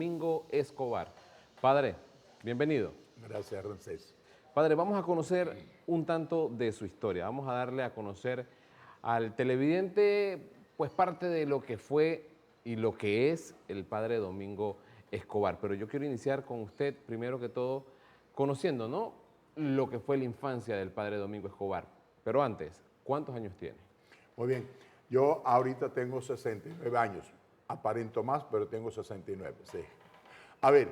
Domingo Escobar. Padre, bienvenido. Gracias, Ramsés. Padre, vamos a conocer un tanto de su historia. Vamos a darle a conocer al televidente, pues parte de lo que fue y lo que es el padre Domingo Escobar. Pero yo quiero iniciar con usted, primero que todo, conociendo, ¿no?, lo que fue la infancia del padre Domingo Escobar. Pero antes, ¿cuántos años tiene? Muy bien. Yo ahorita tengo 69 años. Aparento más, pero tengo 69, sí. A ver,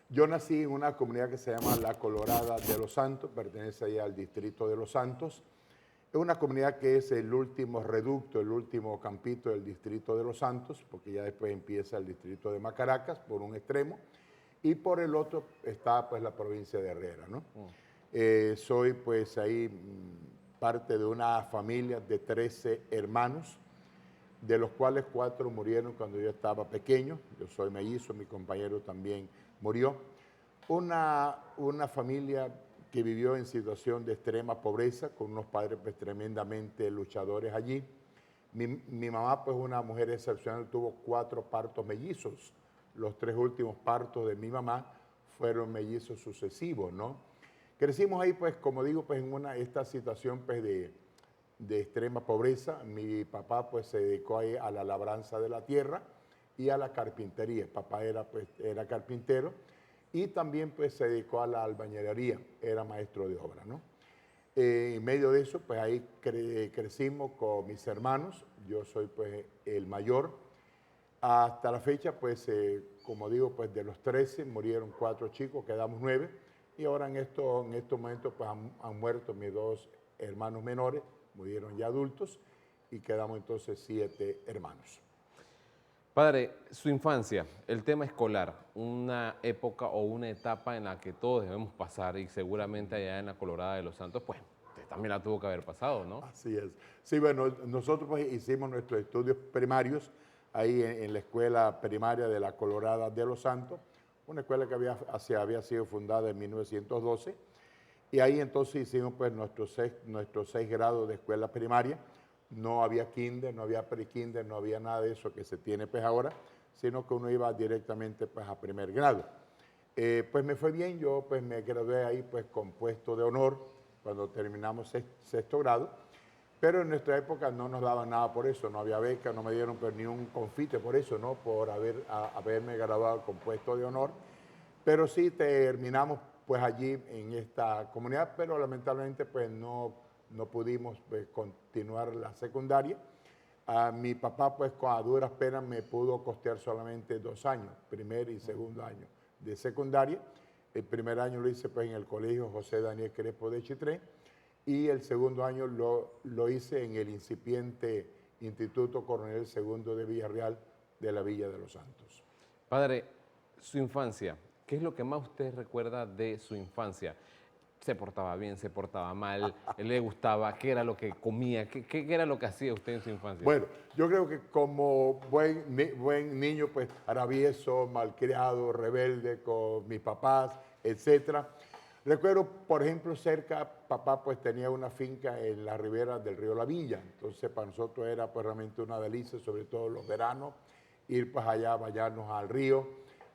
yo nací en una comunidad que se llama La Colorada de los Santos, pertenece ahí al distrito de Los Santos. Es una comunidad que es el último reducto, el último campito del distrito de Los Santos, porque ya después empieza el distrito de Macaracas por un extremo, y por el otro está pues la provincia de Herrera, ¿no? Soy pues ahí parte de una familia de 13 hermanos, de los cuales 4 murieron cuando yo estaba pequeño. Yo soy mellizo, mi compañero también murió. Una familia que vivió en situación de extrema pobreza, con unos padres pues tremendamente luchadores allí. Mi mamá, pues una mujer excepcional, tuvo 4 partos mellizos. Los 3 últimos partos de mi mamá fueron mellizos sucesivos, ¿no? Crecimos ahí, pues, como digo, pues en esta situación pues, de extrema pobreza. Mi papá pues se dedicó ahí a la labranza de la tierra y a la carpintería. Papá era carpintero y también pues se dedicó a la albañilería, era maestro de obra, ¿no? En medio de eso pues ahí crecimos con mis hermanos. Yo soy pues el mayor. Hasta la fecha pues como digo pues de los 13 murieron 4 chicos, quedamos 9 y ahora en estos momentos pues han muerto mis 2 hermanos menores, murieron ya adultos y quedamos entonces 7 hermanos. Padre, su infancia, el tema escolar, una época o una etapa en la que todos debemos pasar y seguramente allá en la Colorada de los Santos, pues usted también la tuvo que haber pasado, ¿no? Así es. Sí, bueno, nosotros pues hicimos nuestros estudios primarios ahí en la escuela primaria de la Colorada de los Santos, una escuela que había sido fundada en 1912, y ahí entonces hicimos pues nuestros seis grados de escuela primaria. No había kinder, no había pre-kinder, no había nada de eso que se tiene pues ahora, sino que uno iba directamente pues a primer grado. Pues me fue bien, yo pues me gradué ahí pues con puesto de honor cuando terminamos sexto grado, pero en nuestra época no nos daban nada por eso, no había beca, no me dieron pues, ni un confite por eso, ¿no? Por haberme graduado con puesto de honor, pero sí terminamos pues allí en esta comunidad, pero lamentablemente pues no pudimos pues, continuar la secundaria. Mi papá pues a duras penas me pudo costear solamente 2 años, primer y segundo año de secundaria. El primer año lo hice pues en el colegio José Daniel Crespo de Chitré y el segundo año lo hice en el incipiente Instituto Coronel II de Villarreal de la Villa de los Santos. Padre, su infancia, ¿qué es lo que más usted recuerda de su infancia? ¿Se portaba bien, se portaba mal? ¿Le gustaba? ¿Qué era lo que comía? ¿Qué era lo que hacía usted en su infancia? Bueno, yo creo que como buen niño, pues travieso, malcriado, rebelde con mis papás, etcétera. Recuerdo, por ejemplo, cerca, papá pues tenía una finca en la ribera del río La Villa, entonces para nosotros era pues realmente una delicia, sobre todo los veranos, ir pues allá a bañarnos al río.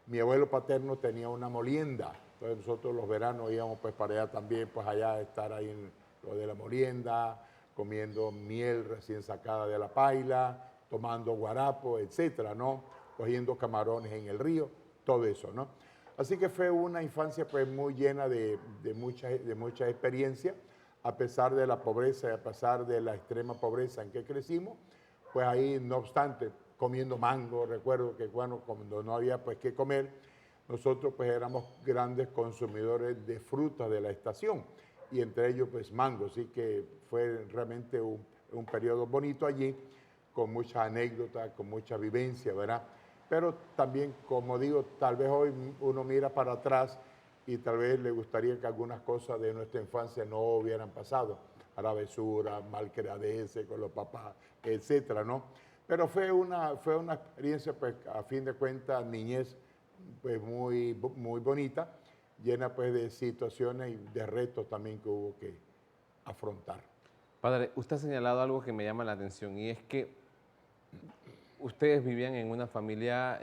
Mi abuelo paterno tenía una molienda, entonces nosotros los veranos íbamos pues para allá también, pues allá a estar ahí en lo de la molienda, comiendo miel recién sacada de la paila, tomando guarapo, etcétera, ¿no? Cogiendo camarones en el río, todo eso, ¿no? Así que fue una infancia pues muy llena de mucha experiencia, a pesar de la pobreza y a pesar de la extrema pobreza en que crecimos, pues ahí no obstante, comiendo mango, recuerdo que bueno, cuando no había pues qué comer, nosotros pues éramos grandes consumidores de frutas de la estación y entre ellos pues mango, así que fue realmente un periodo bonito allí, con muchas anécdotas, con mucha vivencia, ¿verdad? Pero también, como digo, tal vez hoy uno mira para atrás y tal vez le gustaría que algunas cosas de nuestra infancia no hubieran pasado, travesura, malcriadez con los papás, etcétera, ¿no? Pero fue una experiencia, pues, a fin de cuentas, niñez, pues, muy bonita, llena, pues, de situaciones y de retos también que hubo que afrontar. Padre, usted ha señalado algo que me llama la atención y es que ustedes vivían en una familia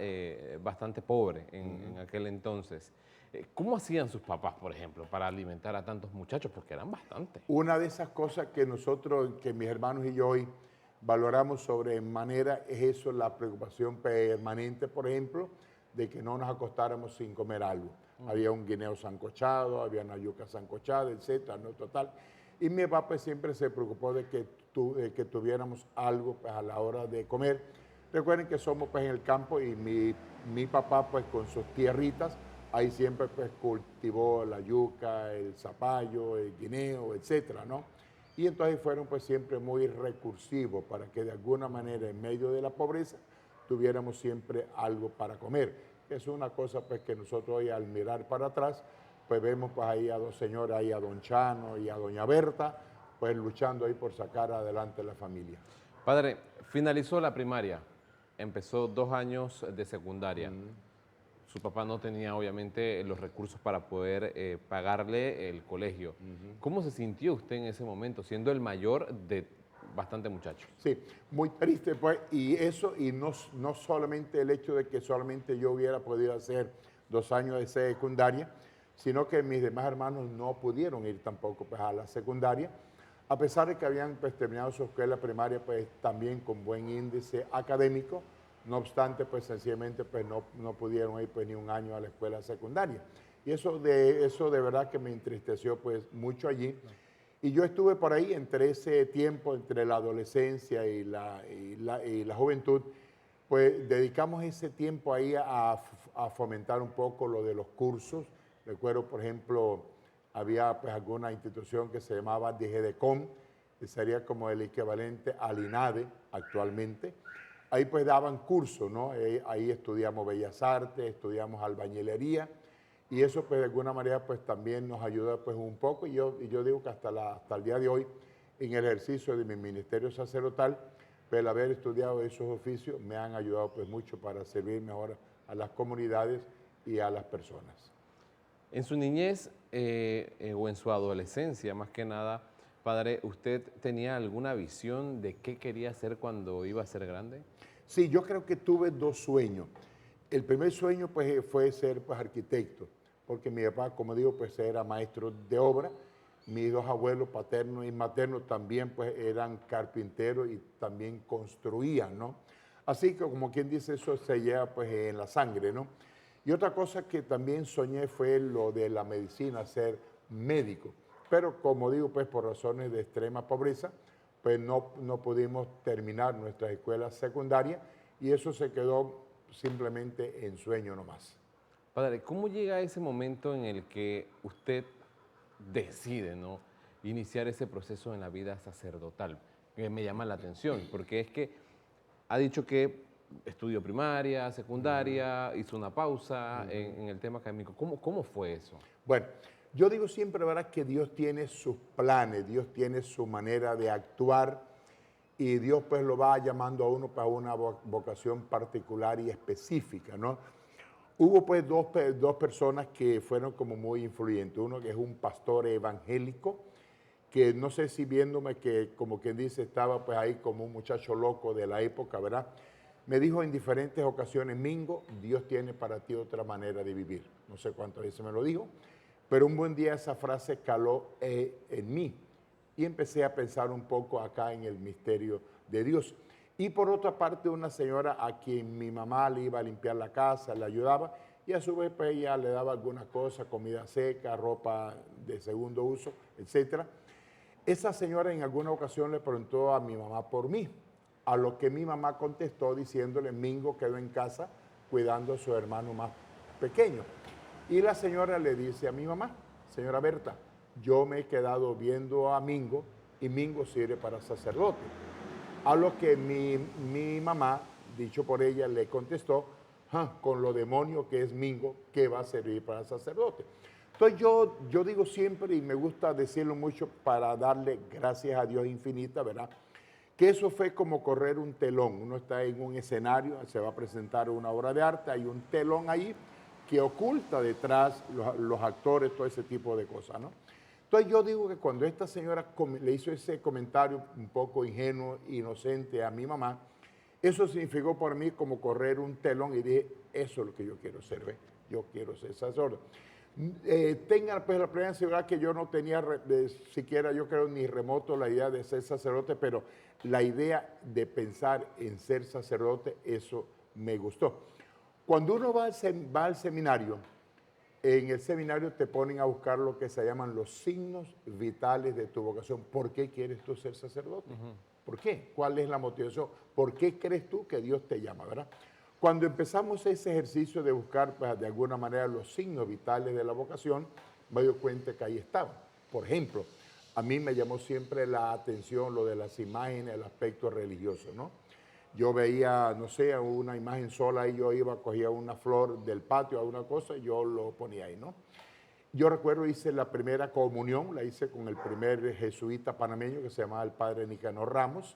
bastante pobre en aquel entonces. ¿Cómo hacían sus papás, por ejemplo, para alimentar a tantos muchachos? Porque eran bastantes. Una de esas cosas que nosotros, que mis hermanos y yo hoy valoramos sobremanera es eso, la preocupación permanente, por ejemplo, de que no nos acostáramos sin comer algo. Había un guineo sancochado, había una yuca sancochada, etcétera, ¿no? Total. Y mi papá pues, siempre se preocupó de que tuviéramos algo pues, a la hora de comer. Recuerden que somos pues, en el campo y mi papá pues con sus tierritas, ahí siempre pues cultivó la yuca, el zapallo, el guineo, etcétera, ¿no? Y entonces fueron pues siempre muy recursivos para que de alguna manera en medio de la pobreza tuviéramos siempre algo para comer. Es una cosa pues que nosotros hoy al mirar para atrás pues vemos pues ahí a dos señores, ahí a don Chano y a doña Berta, pues luchando ahí por sacar adelante la familia. Padre, finalizó la primaria, empezó 2 años de secundaria. Su papá no tenía obviamente los recursos para poder pagarle el colegio. ¿Cómo se sintió usted en ese momento, siendo el mayor de bastante muchachos? Sí, muy triste pues, y eso, y no solamente el hecho de que solamente yo hubiera podido hacer 2 años de secundaria, sino que mis demás hermanos no pudieron ir tampoco pues, a la secundaria, a pesar de que habían pues, terminado su escuela primaria pues, también con buen índice académico. No obstante, pues sencillamente pues, no pudieron ir pues, ni un año a la escuela secundaria. Y eso de verdad que me entristeció pues, mucho allí. Y yo estuve por ahí entre ese tiempo, entre la adolescencia y la juventud, pues dedicamos ese tiempo ahí a fomentar un poco lo de los cursos. Recuerdo, por ejemplo, había pues alguna institución que se llamaba DGDCOM, que sería como el equivalente al INADE actualmente. Ahí pues daban cursos, ¿no? Ahí estudiamos Bellas Artes, estudiamos albañilería, y eso pues de alguna manera pues también nos ayuda pues un poco, y yo digo que hasta el día de hoy, en el ejercicio de mi ministerio sacerdotal, pues el haber estudiado esos oficios me han ayudado pues mucho para servir mejor a las comunidades y a las personas. En su niñez o en su adolescencia, más que nada, padre, ¿usted tenía alguna visión de qué quería hacer cuando iba a ser grande? Sí, yo creo que tuve dos sueños. El primer sueño pues, fue ser pues, arquitecto, porque mi papá, como digo, pues era maestro de obra. Mis dos abuelos, paterno y materno, también pues eran carpinteros y también construían, ¿no? Así que como quien dice, eso se lleva pues en la sangre, ¿no? Y otra cosa que también soñé fue lo de la medicina, ser médico. Pero como digo, pues por razones de extrema pobreza, pues no pudimos terminar nuestras escuelas secundarias y eso se quedó simplemente en sueño nomás. Padre, ¿cómo llega ese momento en el que usted decide, ¿no?, iniciar ese proceso en la vida sacerdotal? Que me llama la atención, porque es que ha dicho que estudió primaria, secundaria, hizo una pausa en el tema académico. ¿Cómo fue eso? Bueno, yo digo siempre, ¿verdad?, que Dios tiene sus planes, Dios tiene su manera de actuar y Dios pues lo va llamando a uno para una vocación particular y específica, ¿no? Hubo pues dos personas que fueron como muy influyentes. Uno que es un pastor evangélico, que no sé si viéndome que como quien dice estaba pues ahí como un muchacho loco de la época, ¿verdad? Me dijo en diferentes ocasiones: Mingo, Dios tiene para ti otra manera de vivir. No sé cuántas veces me lo dijo, pero un buen día esa frase caló en mí y empecé a pensar un poco acá en el misterio de Dios. Y por otra parte, una señora a quien mi mamá le iba a limpiar la casa, le ayudaba, y a su vez pues, ella le daba algunas cosas, comida seca, ropa de segundo uso, etc. Esa señora en alguna ocasión le preguntó a mi mamá por mí, a lo que mi mamá contestó diciéndole: Mingo quedó en casa cuidando a su hermano más pequeño. Y la señora le dice a mi mamá: señora Berta, yo me he quedado viendo a Mingo y Mingo sirve para sacerdote. A lo que mi mamá, dicho por ella, le contestó: con lo demonio que es Mingo, ¿qué va a servir para sacerdote? Entonces yo digo siempre, y me gusta decirlo mucho para darle gracias a Dios infinita, ¿verdad?, que eso fue como correr un telón. Uno está en un escenario, se va a presentar una obra de arte, hay un telón ahí que oculta detrás los actores, todo ese tipo de cosas, ¿no? Entonces yo digo que cuando esta señora le hizo ese comentario un poco ingenuo, inocente a mi mamá, Eso significó para mí como correr un telón y dije, eso es lo que yo quiero ser, ¿ves? Yo quiero ser sacerdote. Tengan pues la plena seguridad que yo no tenía siquiera, yo creo, ni remoto la idea de ser sacerdote, pero la idea de pensar en ser sacerdote, eso me gustó. Cuando uno va al seminario, en el seminario te ponen a buscar lo que se llaman los signos vitales de tu vocación. ¿Por qué quieres tú ser sacerdote? ¿Por qué? ¿Cuál es la motivación? ¿Por qué crees tú que Dios te llama, verdad? Cuando empezamos ese ejercicio de buscar, pues, de alguna manera los signos vitales de la vocación, me doy cuenta que ahí estaban. Por ejemplo, a mí me llamó siempre la atención lo de las imágenes, el aspecto religioso, ¿no? Yo veía, no sé, una imagen sola y yo iba, cogía una flor del patio, alguna cosa, y yo lo ponía ahí, ¿no? Yo recuerdo, hice la primera comunión, la hice con el primer jesuita panameño que se llamaba el padre Nicanor Ramos,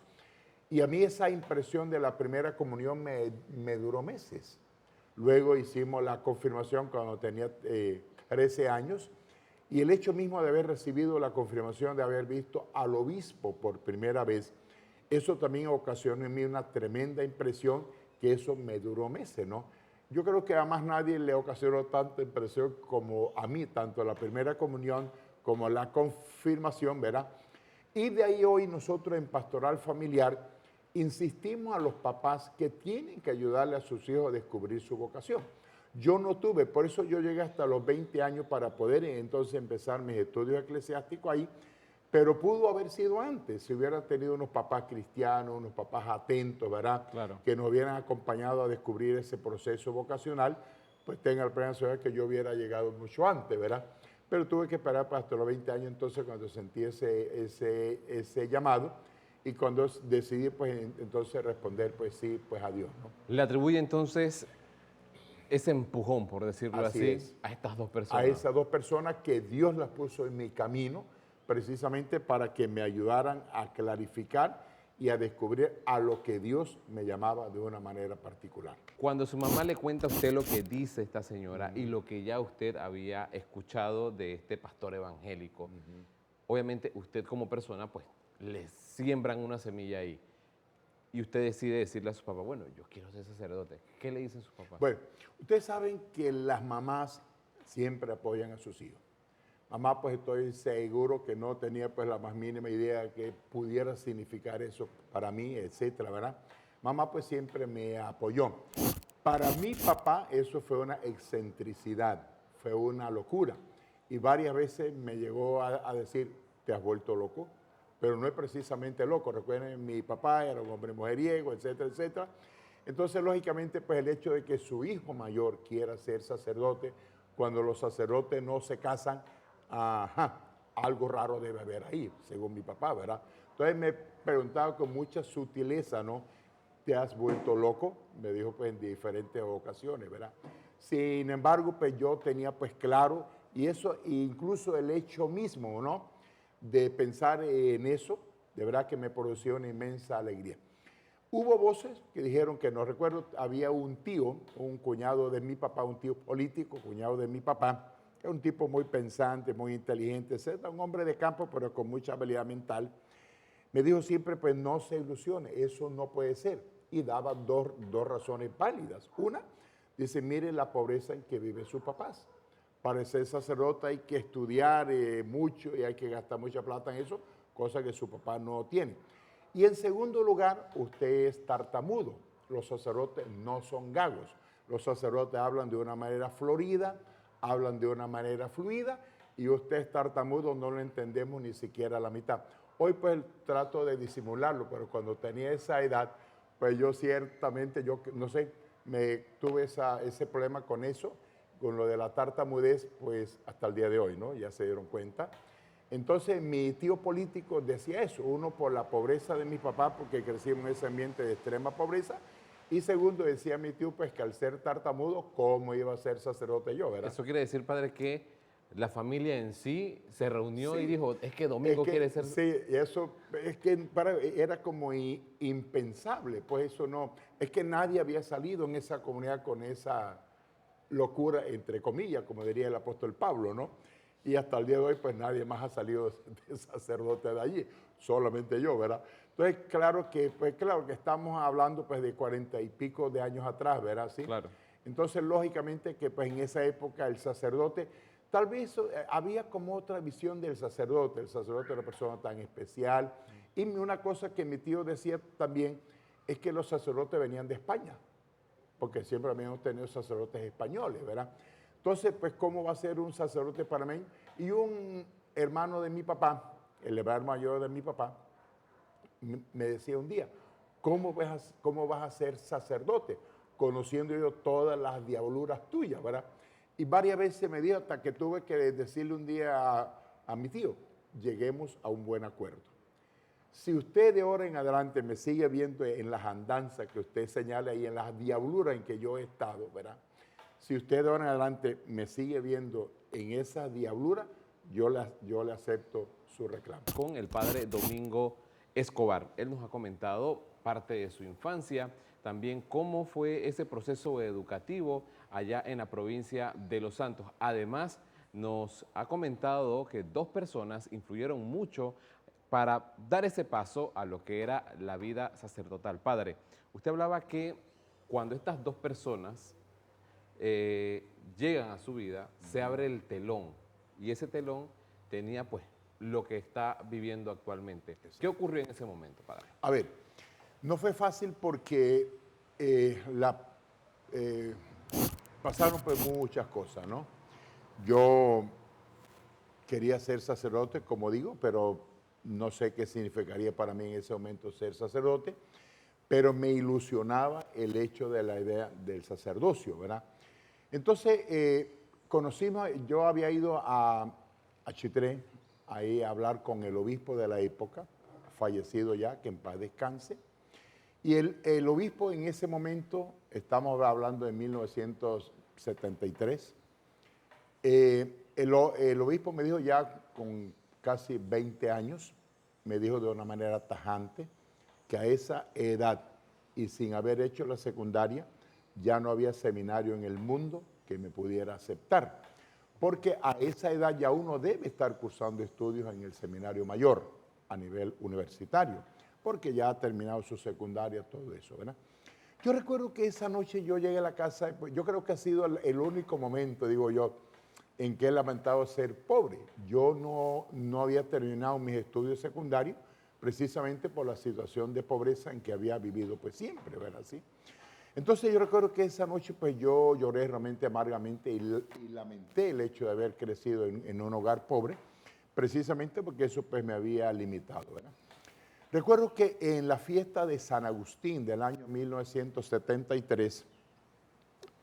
y a mí esa impresión de la primera comunión me duró meses. Luego hicimos la confirmación cuando tenía 13 años, y el hecho mismo de haber recibido la confirmación, de haber visto al obispo por primera vez, eso también ocasionó en mí una tremenda impresión, que eso me duró meses, ¿no? Yo creo que a más nadie le ocasionó tanta impresión como a mí, tanto la primera comunión como la confirmación, ¿verdad? Y de ahí hoy nosotros en Pastoral Familiar insistimos a los papás que tienen que ayudarle a sus hijos a descubrir su vocación. Yo no tuve, por eso yo llegué hasta los 20 años para poder entonces empezar mis estudios eclesiásticos ahí, pero pudo haber sido antes, si hubiera tenido unos papás cristianos, unos papás atentos, ¿verdad? Claro. Que nos hubieran acompañado a descubrir ese proceso vocacional, pues tenga el plena seguridad que yo hubiera llegado mucho antes, ¿verdad? Pero tuve que esperar hasta los 20 años entonces cuando sentí ese llamado y cuando decidí pues entonces responder pues sí, pues a Dios, ¿no? Le atribuye entonces ese empujón, por decirlo Así así, es. a estas dos A personas. esas dos personas que Dios las puso en mi camino precisamente para que me ayudaran a clarificar y a descubrir a lo que Dios me llamaba de una manera particular. Cuando su mamá le cuenta a usted lo que dice esta señora y lo que ya usted había escuchado de este pastor evangélico, obviamente usted como persona pues le siembran una semilla ahí y usted decide decirle a su papá, bueno, yo quiero ser sacerdote. ¿Qué le dicen sus papás? Bueno, ustedes saben que las mamás siempre apoyan a sus hijos. Mamá, pues estoy seguro que no tenía pues la más mínima idea de que pudiera significar eso para mí, etcétera, ¿verdad? Mamá pues siempre me apoyó. Para mi papá eso fue una excentricidad, fue una locura. Y varias veces me llegó a decir, te has vuelto loco, pero no es precisamente loco. Recuerden, mi papá era un hombre mujeriego, etcétera, etcétera. Entonces, lógicamente, pues el hecho de que su hijo mayor quiera ser sacerdote, cuando los sacerdotes no se casan, ajá, algo raro debe haber ahí, según mi papá, ¿verdad? Entonces me preguntaba con mucha sutileza, ¿no? ¿Te has vuelto loco? Me dijo pues en diferentes ocasiones, ¿verdad? Sin embargo, pues yo tenía pues claro, y eso incluso el hecho mismo, ¿no? De pensar en eso, de verdad que me produció una inmensa alegría. Hubo voces que dijeron que no recuerdo, había un tío, un cuñado de mi papá, un tío político, cuñado de mi papá, que era un tipo muy pensante, muy inteligente, etc., un hombre de campo, pero con mucha habilidad mental. Me dijo siempre, pues no se ilusione, eso no puede ser. Y daba dos razones válidas. Una, dice, mire la pobreza en que viven sus papás. Para ser sacerdote hay que estudiar mucho y hay que gastar mucha plata en eso, cosa que su papá no tiene. Y en segundo lugar, usted es tartamudo. Los sacerdotes no son gagos. Los sacerdotes hablan de una manera florida, hablan de una manera fluida, y usted es tartamudo, no lo entendemos ni siquiera a la mitad. Hoy pues trato de disimularlo, pero cuando tenía esa edad, pues yo ciertamente, yo no sé, me tuve ese problema con eso, con lo de la tartamudez, pues hasta el día de hoy, ¿no? Ya se dieron cuenta. Entonces mi tío político decía eso, uno por la pobreza de mi papá, porque crecimos en ese ambiente de extrema pobreza, y segundo decía mi tío, pues que al ser tartamudo, ¿cómo iba a ser sacerdote yo, verdad? Eso quiere decir, padre, que la familia en sí se reunió Sí. y dijo, es que Es Domingo que, quiere ser... sí, eso es que era como impensable, pues eso no, es que nadie había salido en esa comunidad con esa locura, entre comillas, como diría el apóstol Pablo, ¿no? Y hasta el día de hoy, pues nadie más ha salido de sacerdote de allí, solamente yo, ¿verdad? Entonces, claro que estamos hablando pues de 40 y pico de años atrás, ¿verdad? ¿Sí? Claro. Entonces, lógicamente que pues en esa época el sacerdote, tal vez había como otra visión del sacerdote. El sacerdote era una persona tan especial. Y una cosa que mi tío decía también es que los sacerdotes venían de España, porque siempre habíamos tenido sacerdotes españoles, ¿verdad? Entonces, pues, ¿cómo va a ser un sacerdote panameño? Y un hermano de mi papá, el hermano mayor de mi papá, me decía un día, cómo vas a ser sacerdote? Conociendo yo todas las diabluras tuyas, ¿verdad? Y varias veces me dijo, hasta que tuve que decirle un día a mi tío, lleguemos a un buen acuerdo. Si usted de ahora en adelante me sigue viendo en las andanzas que usted señala y en las diabluras en que yo he estado, ¿verdad? Si usted de ahora en adelante me sigue viendo en esa diablura, yo le acepto su reclamo. Con el padre Domingo Escobar. Él nos ha comentado parte de su infancia, también cómo fue ese proceso educativo allá en la provincia de Los Santos. Además, nos ha comentado que dos personas influyeron mucho para dar ese paso a lo que era la vida sacerdotal. Padre, usted hablaba que cuando estas dos personas llegan a su vida, se abre el telón y ese telón tenía pues lo que está viviendo actualmente. ¿Qué ocurrió en ese momento, padre? A ver, no fue fácil porque pasaron pues muchas cosas, ¿no? Yo quería ser sacerdote, como digo, pero no sé qué significaría para mí en ese momento ser sacerdote, pero me ilusionaba el hecho de la idea del sacerdocio, ¿verdad? Entonces, yo había ido a Chitré, ahí a hablar con el obispo de la época, fallecido ya, que en paz descanse, y el obispo en ese momento, estamos hablando de 1973, el obispo me dijo ya con casi 20 años, me dijo de una manera tajante, que a esa edad y sin haber hecho la secundaria, ya no había seminario en el mundo que me pudiera aceptar. Porque a esa edad ya uno debe estar cursando estudios en el seminario mayor a nivel universitario, porque ya ha terminado su secundaria, todo eso, ¿verdad? Yo recuerdo que esa noche yo llegué a la casa, pues, yo creo que ha sido el único momento, digo yo, en que he lamentado ser pobre. Yo no había terminado mis estudios secundarios precisamente por la situación de pobreza en que había vivido pues siempre, ¿verdad? ¿Sí? Entonces yo recuerdo que esa noche pues yo lloré realmente amargamente y lamenté el hecho de haber crecido en un hogar pobre, precisamente porque eso pues me había limitado, ¿verdad? Recuerdo que en la fiesta de San Agustín del año 1973,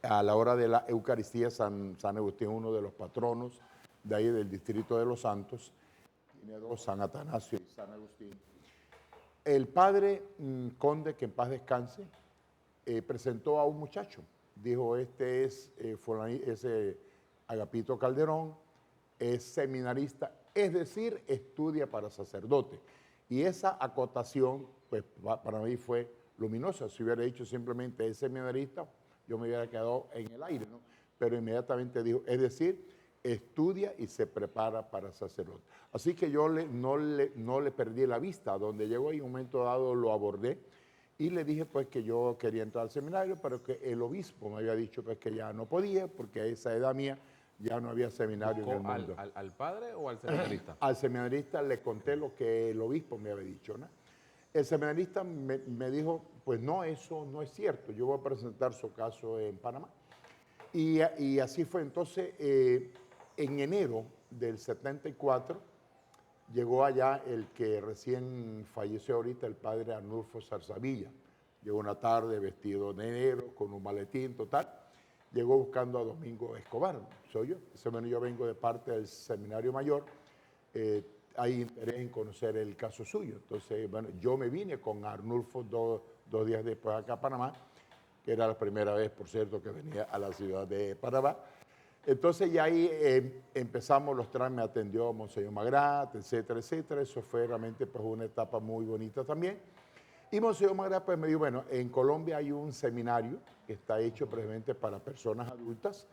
a la hora de la Eucaristía, San Agustín, uno de los patronos de ahí del distrito de Los Santos, tiene dos, San Atanasio y San Agustín, el padre conde, que en paz descanse, presentó a un muchacho. Dijo, este es Agapito Calderón, es seminarista, es decir, estudia para sacerdote. Y esa acotación, pues para mí fue luminosa. Si hubiera dicho simplemente es seminarista, yo me hubiera quedado en el aire, ¿no? Pero inmediatamente dijo, es decir, estudia y se prepara para sacerdote. Así que yo no le perdí la vista. Donde llegó y en un momento dado lo abordé y le dije pues que yo quería entrar al seminario, pero que el obispo me había dicho pues que ya no podía, porque a esa edad mía ya no había seminario en el mundo. ¿Al padre o al seminarista? Al seminarista le conté lo que el obispo me había dicho, ¿no? El seminarista me dijo, pues no, eso no es cierto, yo voy a presentar su caso en Panamá. Y así fue. Entonces, en enero del 74, llegó allá el que recién falleció ahorita, el padre Arnulfo Zarzavilla. Llegó una tarde vestido de negro, con un maletín total. Llegó buscando a Domingo Escobar, soy yo. Yo vengo de parte del Seminario Mayor. Hay interés en conocer el caso suyo. Entonces, bueno, yo me vine con Arnulfo dos días después acá a Panamá, que era la primera vez, por cierto, que venía a la ciudad de Panamá. Entonces ya ahí empezamos los trámites, me atendió Monseñor Magrat, etcétera, etcétera. Eso fue realmente pues una etapa muy bonita también. Y Monseñor Magrat pues me dijo, bueno, en Colombia hay un seminario que está hecho precisamente para personas adultas,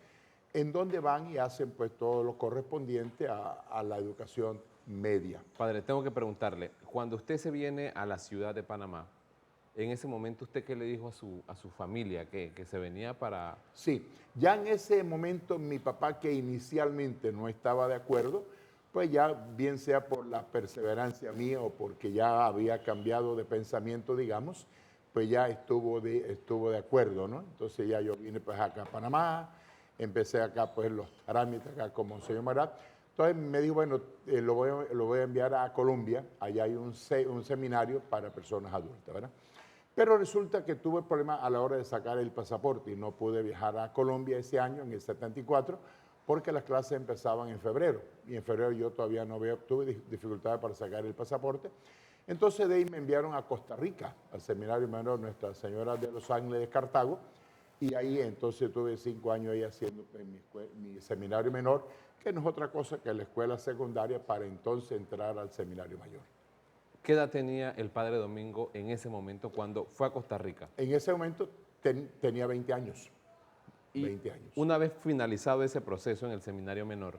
en donde van y hacen pues todo lo correspondiente a la educación media. Padre, tengo que preguntarle, cuando usted se viene a la ciudad de Panamá, en ese momento, ¿usted qué le dijo a su familia? Que se venía para... Sí, ya en ese momento mi papá, que inicialmente no estaba de acuerdo, pues ya bien sea por la perseverancia mía o porque ya había cambiado de pensamiento, digamos, pues ya estuvo de acuerdo, ¿no? Entonces ya yo vine pues acá a Panamá, empecé acá pues los trámites acá con Monseñor Marat. Entonces me dijo, bueno, lo voy a enviar a Colombia, allá hay un seminario para personas adultas, ¿verdad? Pero resulta que tuve problemas a la hora de sacar el pasaporte y no pude viajar a Colombia ese año, en el 74, porque las clases empezaban en febrero. Y en febrero yo todavía tuve dificultades para sacar el pasaporte. Entonces de ahí me enviaron a Costa Rica, al seminario menor Nuestra Señora de los Ángeles de Cartago. Y ahí entonces tuve 5 años ahí haciendo pues, mi seminario menor, que no es otra cosa que la escuela secundaria para entonces entrar al seminario mayor. ¿Qué edad tenía el padre Domingo en ese momento cuando fue a Costa Rica? En ese momento tenía 20 años. Y 20 años. una vez finalizado ese proceso en el seminario menor,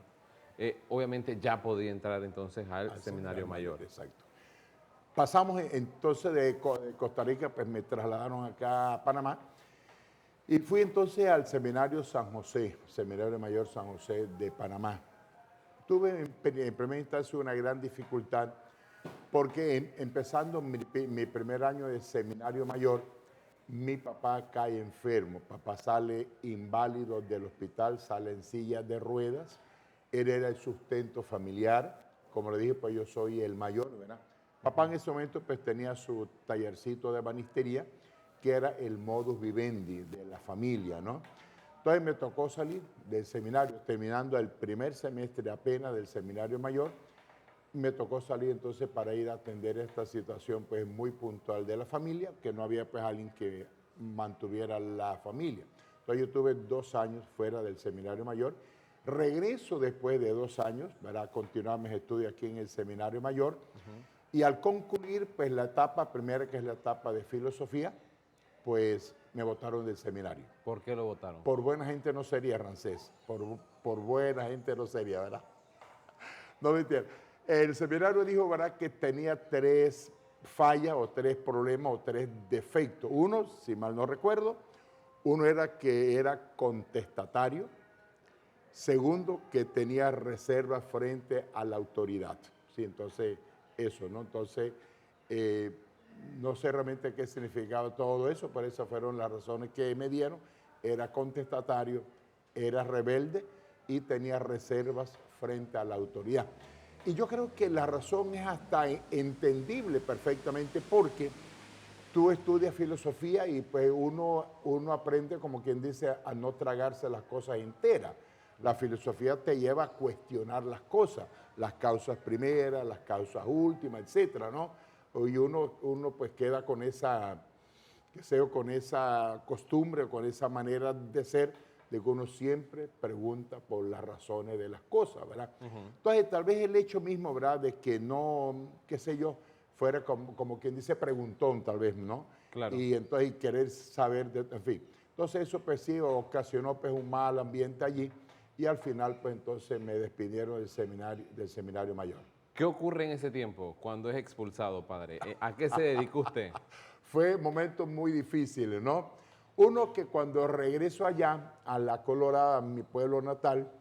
obviamente ya podía entrar entonces al seminario mayor. Exacto. Pasamos entonces de Costa Rica, pues me trasladaron acá a Panamá y fui entonces al seminario San José, seminario mayor San José de Panamá. Tuve en primera instancia una gran dificultad porque empezando mi primer año de seminario mayor, mi papá cae enfermo. Papá sale inválido del hospital, sale en silla de ruedas. Él era el sustento familiar. Como le dije, pues yo soy el mayor, ¿verdad? Papá en ese momento pues tenía su tallercito de banistería, que era el modus vivendi de la familia, ¿no? Entonces me tocó salir del seminario, terminando el primer semestre apenas del seminario mayor. Me tocó salir entonces para ir a atender esta situación pues muy puntual de la familia, que no había pues alguien que mantuviera la familia. Entonces yo tuve 2 años fuera del seminario mayor. Regreso después de 2 años para continuar mis estudios aquí en el seminario mayor. Y al concluir pues la etapa primera, que es la etapa de filosofía, pues me botaron del seminario. ¿Por qué lo votaron? Por buena gente no sería, Rancés. Por buena gente no sería, ¿verdad? No me entiendes. El seminario dijo, ¿verdad?, que tenía 3 fallas o 3 problemas o 3 defectos. Uno, si mal no recuerdo, uno era que era contestatario. Segundo, que tenía reservas frente a la autoridad. Sí, entonces, eso, ¿no? Entonces, no sé realmente qué significaba todo eso, pero esas fueron las razones que me dieron. Era contestatario, era rebelde y tenía reservas frente a la autoridad. Y yo creo que la razón es hasta entendible perfectamente porque tú estudias filosofía y pues uno aprende, como quien dice, a no tragarse las cosas enteras. La filosofía te lleva a cuestionar las cosas, las causas primeras, las causas últimas, etcétera, ¿no? Y uno pues queda con esa, qué sé yo, con esa costumbre, con esa manera de ser, de que uno siempre pregunta por las razones de las cosas, ¿verdad? Entonces, tal vez el hecho mismo, ¿verdad?, de que no, qué sé yo, fuera como quien dice preguntón, tal vez, ¿no? Claro. Y entonces querer saber, en fin. Entonces, eso pues sí ocasionó pues un mal ambiente allí y al final pues entonces me despidieron del seminario mayor. ¿Qué ocurre en ese tiempo cuando es expulsado, padre? ¿A qué se dedicó usted? Fue momentos muy difíciles, ¿no? Uno, que cuando regreso allá a La Colorada, mi pueblo natal,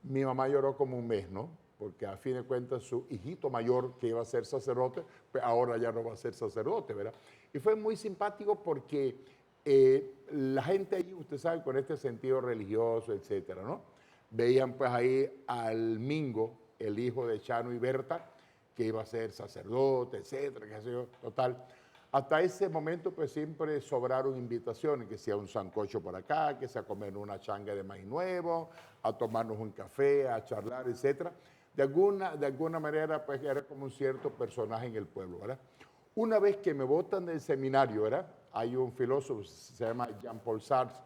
mi mamá lloró como un mes, ¿no? Porque a fin de cuentas su hijito mayor, que iba a ser sacerdote, pues ahora ya no va a ser sacerdote, ¿verdad? Y fue muy simpático porque la gente allí, usted sabe, con este sentido religioso, etcétera, ¿no? Veían pues ahí al Mingo, el hijo de Chano y Berta, que iba a ser sacerdote, etcétera, qué sé yo, total. Hasta ese momento, pues siempre sobraron invitaciones, que sea un sancocho por acá, que sea comer una changa de maíz nuevo, a tomarnos un café, a charlar, etcétera. De alguna manera, pues era como un cierto personaje en el pueblo, ¿verdad? Una vez que me botan del seminario, ¿verdad? Hay un filósofo, se llama Jean-Paul Sartre,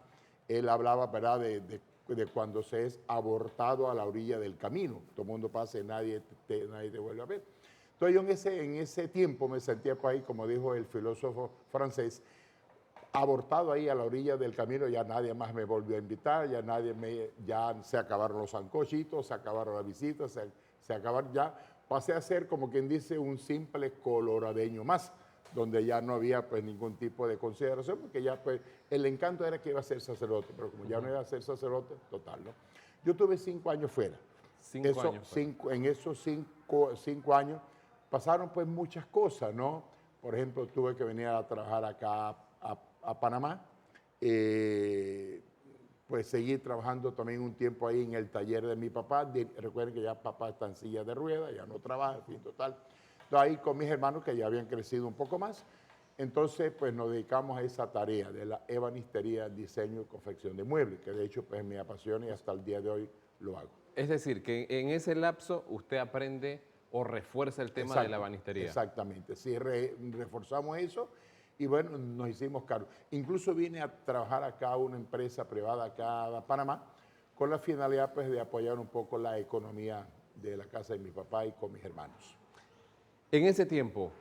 él hablaba, ¿verdad?, de cuando se es abortado a la orilla del camino. Todo el mundo pasa y nadie te vuelve a ver. Entonces yo en ese tiempo me sentía pues ahí, como dijo el filósofo francés, abortado ahí a la orilla del camino. Ya nadie más me volvió a invitar, ya se acabaron los sancochitos, se acabaron las visitas, se acabaron ya. pasé a ser, como quien dice, un simple coloradeño más, donde ya no había pues ningún tipo de consideración, porque ya pues el encanto era que iba a ser sacerdote, pero como ya no iba a ser sacerdote, total, ¿no? Yo tuve 5 años fuera. 5 años fuera. En esos 5 años pasaron pues muchas cosas, ¿no? Por ejemplo, tuve que venir a trabajar acá a Panamá, pues seguí trabajando también un tiempo ahí en el taller de mi papá. Recuerden que ya papá está en silla de ruedas, ya no trabaja, en fin, total. Entonces ahí con mis hermanos que ya habían crecido un poco más, entonces pues nos dedicamos a esa tarea de la ebanistería, diseño y confección de muebles, que de hecho pues me apasiona y hasta el día de hoy lo hago. Es decir, que en ese lapso usted aprende o refuerza el tema de la ebanistería. Exactamente, sí, reforzamos eso y bueno, nos hicimos cargo. Incluso vine a trabajar acá a una empresa privada acá a Panamá con la finalidad pues de apoyar un poco la economía de la casa de mi papá y con mis hermanos. En ese tiempo,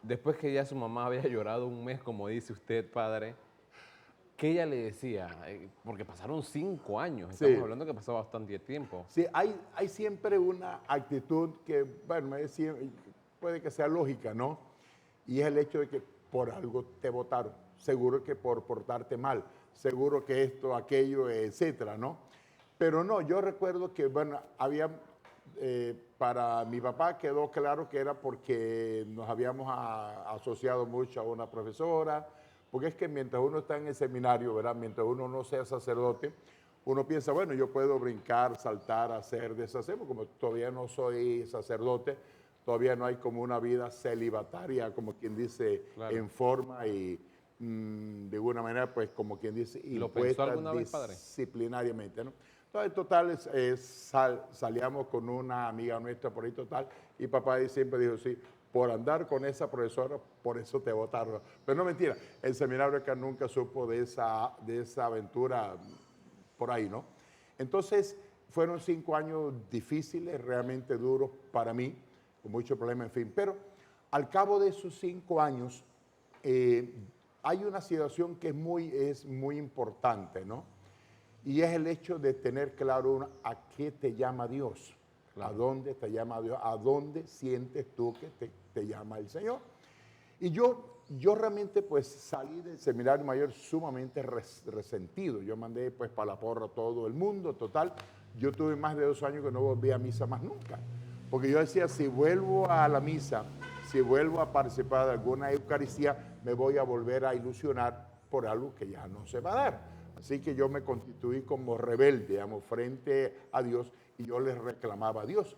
después que ya su mamá había llorado un mes, como dice usted, padre, ¿qué ella le decía? Porque pasaron 5 años, estamos Sí. hablando que pasó bastante tiempo. Sí, hay siempre una actitud que, bueno, puede que sea lógica, ¿no? Y es el hecho de que por algo te votaron, seguro que por portarte mal, seguro que esto, aquello, etcétera, ¿no? Pero no, yo recuerdo que, bueno, para mi papá quedó claro que era porque nos habíamos asociado mucho a una profesora, porque es que mientras uno está en el seminario, ¿verdad? Mientras uno no sea sacerdote, uno piensa, bueno, yo puedo brincar, saltar, hacer, deshacer, porque como todavía no soy sacerdote, todavía no hay como una vida celibataria, como quien dice, Claro. en forma y de alguna manera, pues como quien dice, ¿Lo pensó impuesta alguna vez, padre? disciplinariamente, ¿no? Entonces, en total, salíamos con una amiga nuestra por ahí, total, y papá siempre dijo, sí, por andar con esa profesora, por eso te votaron. Pero no mentira, el seminario acá nunca supo de esa aventura por ahí, ¿no? Entonces, fueron 5 años difíciles, realmente duros para mí, con mucho problema, en fin. Pero al cabo de esos 5 años, hay una situación que es muy importante, ¿no? Y es el hecho de tener claro a qué te llama Dios, Claro. a dónde te llama Dios, a dónde sientes tú que te llama el Señor. Y yo realmente pues salí del seminario mayor sumamente resentido. Yo mandé pues para la porra a todo el mundo, total. Yo tuve más de 2 años que no volví a misa más nunca. Porque yo decía, si vuelvo a la misa, si vuelvo a participar de alguna Eucaristía, me voy a volver a ilusionar por algo que ya no se va a dar. Así que yo me constituí como rebelde, digamos, frente a Dios y yo les reclamaba a Dios,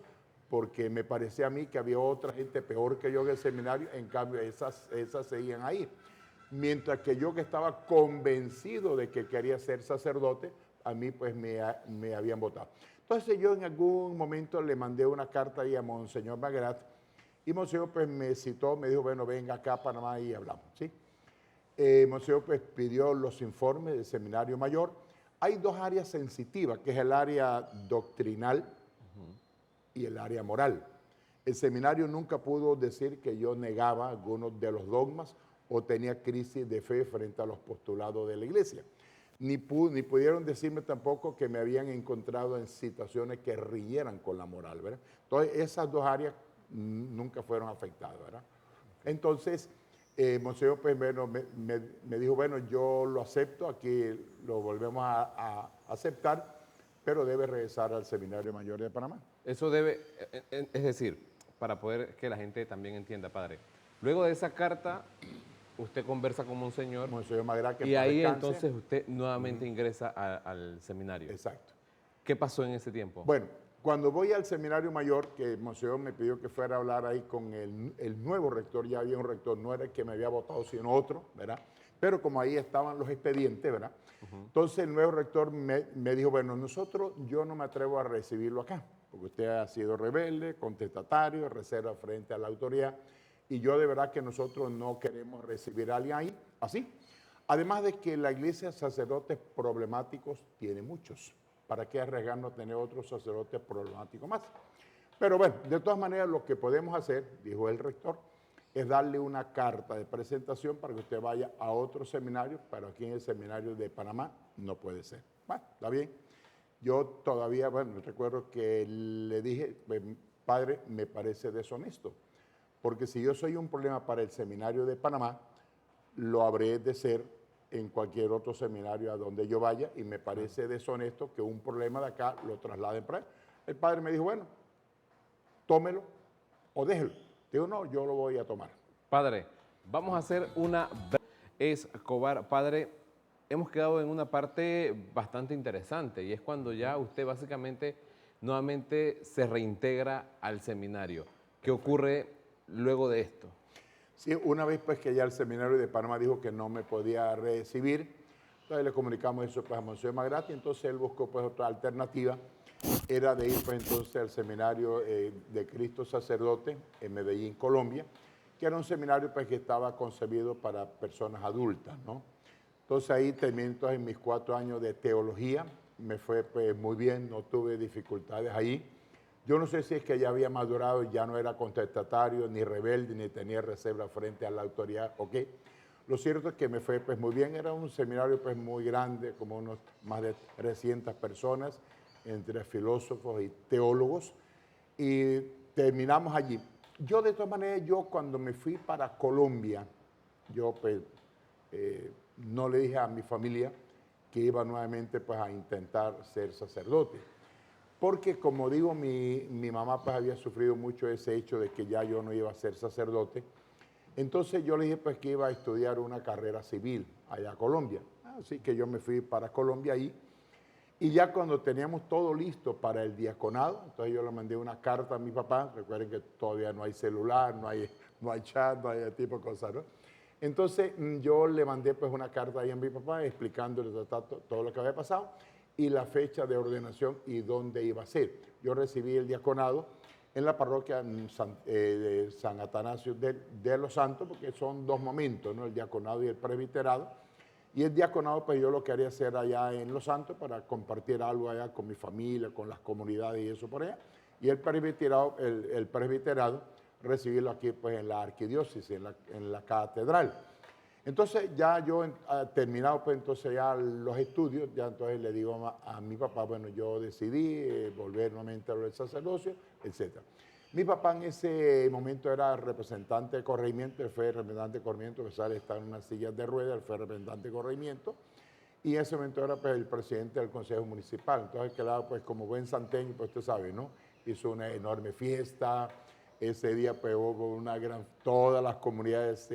porque me parecía a mí que había otra gente peor que yo en el seminario, en cambio esas seguían ahí. Mientras que yo que estaba convencido de que quería ser sacerdote, a mí pues me habían votado. Entonces yo en algún momento le mandé una carta ahí a Monseñor Magrat y Monseñor pues me citó, me dijo, bueno, venga acá a Panamá y hablamos, ¿sí? Monseñor pues pidió los informes del seminario mayor. Hay 2 áreas sensitivas, que es el área doctrinal y el área moral. El seminario nunca pudo decir que yo negaba algunos de los dogmas o tenía crisis de fe frente a los postulados de la iglesia. Ni pudieron decirme tampoco que me habían encontrado en situaciones que rieran con la moral, ¿verdad? Entonces, esas 2 áreas nunca fueron afectadas, ¿verdad? Entonces, Monseñor pues, bueno, me dijo, bueno, yo lo acepto, aquí lo volvemos a aceptar, pero debe regresar al Seminario Mayor de Panamá. Eso debe, es decir, para poder que la gente también entienda, padre. Luego de esa carta, usted conversa con Monseñor Monseñor Magra, que y en paz ahí descanse. entonces usted nuevamente ingresa al seminario. Exacto. ¿Qué pasó en ese tiempo? Bueno, cuando voy al Seminario Mayor, que Monseñor me pidió que fuera a hablar ahí con el nuevo rector, ya había un rector, no era el que me había votado, sino otro, ¿verdad? Pero como ahí estaban los expedientes, ¿verdad? Entonces el nuevo rector me dijo, bueno, yo no me atrevo a recibirlo acá, porque usted ha sido rebelde, contestatario, reserva frente a la autoridad, y yo de verdad que nosotros no queremos recibir a alguien ahí, así. Además de que la iglesia de sacerdotes problemáticos tiene muchos. ¿Para qué arriesgarnos a tener otros sacerdotes problemáticos más? Pero bueno, de todas maneras lo que podemos hacer, dijo el rector, es darle una carta de presentación para que usted vaya a otro seminario, pero aquí en el seminario de Panamá no puede ser. Bueno, está bien. Yo todavía, bueno, recuerdo que le dije, padre, me parece deshonesto, porque si yo soy un problema para el seminario de Panamá, lo habré de ser en cualquier otro seminario a donde yo vaya, y me parece deshonesto que un problema de acá lo trasladen para él. El padre me dijo, bueno, tómelo o déjelo. Digo, no, yo lo voy a tomar. Padre, vamos a hacer una... Escobar, padre, hemos quedado en una parte bastante interesante y es cuando ya usted básicamente nuevamente se reintegra al seminario. ¿Qué ocurre luego de esto? Sí, una vez pues que ya el seminario de Panamá dijo que no me podía recibir, entonces le comunicamos eso pues a Monseñor Magrati, entonces él buscó pues otra alternativa, era de ir pues entonces al seminario de Cristo Sacerdote en Medellín, Colombia, que era un seminario pues que estaba concebido para personas adultas, ¿no? Entonces ahí terminé entonces mis 4 años de teología, me fue pues muy bien, no tuve dificultades ahí. Yo no sé si es que ya había madurado y ya no era contestatario, ni rebelde, ni tenía reserva frente a la autoridad, ¿ok? Lo cierto es que me fue pues muy bien, era un seminario pues muy grande, como unos más de 300 personas, entre filósofos y teólogos, y terminamos allí. Yo de todas maneras, yo cuando me fui para Colombia, yo pues no le dije a mi familia que iba nuevamente pues a intentar ser sacerdote. Porque como digo, mi mamá pues había sufrido mucho ese hecho de que ya yo no iba a ser sacerdote. Entonces yo le dije pues que iba a estudiar una carrera civil allá a Colombia. Así que yo me fui para Colombia ahí. Y ya cuando teníamos todo listo para el diaconado, entonces yo le mandé una carta a mi papá. Recuerden que todavía no hay celular, no hay chat, no hay ese tipo de cosas, ¿no? Entonces yo le mandé pues una carta ahí a mi papá explicándole todo lo que había pasado y la fecha de ordenación y dónde iba a ser. Yo recibí el diaconado en la parroquia de San Atanasio de los Santos, porque son 2 momentos, ¿no? El diaconado y el presbiterado. Y el diaconado, pues yo lo quería hacer allá en Los Santos para compartir algo allá con mi familia, con las comunidades y eso por allá. Y el presbiterado recibirlo aquí pues en la arquidiócesis, en la catedral. Entonces ya yo terminado pues entonces ya los estudios, ya entonces le digo a mi papá, bueno, yo decidí volver nuevamente al sacerdocio, etc. Mi papá en ese momento era representante de corregimiento, él fue representante de corregimiento, que sale, está en una silla de ruedas, él fue representante de corregimiento, y en ese momento era pues el presidente del consejo municipal. Entonces quedaba pues como buen santeño, pues usted sabe, ¿no? Hizo una enorme fiesta, ese día pues hubo una gran, todas las comunidades,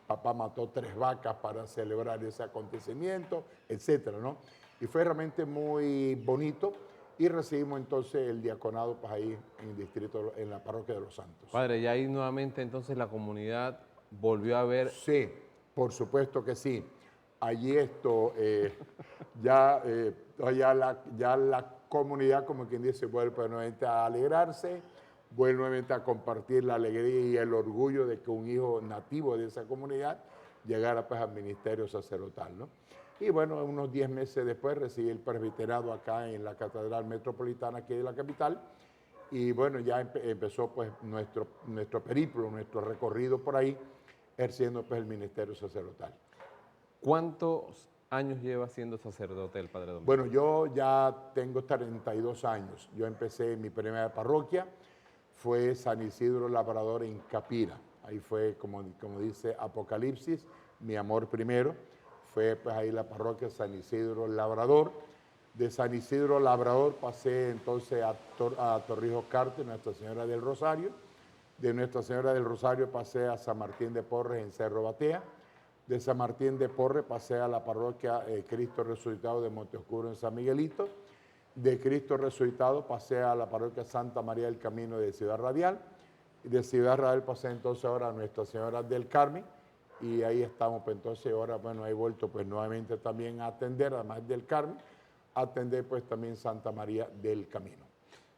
papá mató 3 vacas para celebrar ese acontecimiento, etcétera, ¿no? Y fue realmente muy bonito y recibimos entonces el diaconado pues ahí en el distrito, en la parroquia de Los Santos. Padre, y ahí nuevamente entonces la comunidad volvió a ver... Sí, por supuesto que sí. Allí ya la comunidad, como quien dice, vuelve nuevamente a alegrarse, vuelve nuevamente a compartir la alegría y el orgullo de que un hijo nativo de esa comunidad llegara pues al ministerio sacerdotal, ¿no? Y bueno, unos 10 meses después recibí el presbiterado acá en la Catedral Metropolitana aquí de la capital. Y bueno, ya empezó pues nuestro periplo, nuestro recorrido por ahí, ejerciendo pues el ministerio sacerdotal. ¿Cuántos años lleva siendo sacerdote el Padre Domingo? Bueno, yo ya tengo 32 años. Yo empecé mi primera parroquia, fue San Isidro Labrador en Capira. Ahí fue, como dice Apocalipsis, mi amor primero. Fue pues ahí la parroquia San Isidro Labrador. De San Isidro Labrador pasé entonces a Torrijos Carte, Nuestra Señora del Rosario. De Nuestra Señora del Rosario pasé a San Martín de Porres en Cerro Batea. De San Martín de Porres pasé a la parroquia Cristo Resucitado de Monteoscuro en San Miguelito. De Cristo Resucitado pasé a la parroquia Santa María del Camino de Ciudad Radial. Y de Ciudad Radial pasé entonces ahora a Nuestra Señora del Carmen. Y ahí estamos, pues entonces ahora, bueno, he vuelto pues nuevamente también a atender, además del Carmen, a atender pues también Santa María del Camino.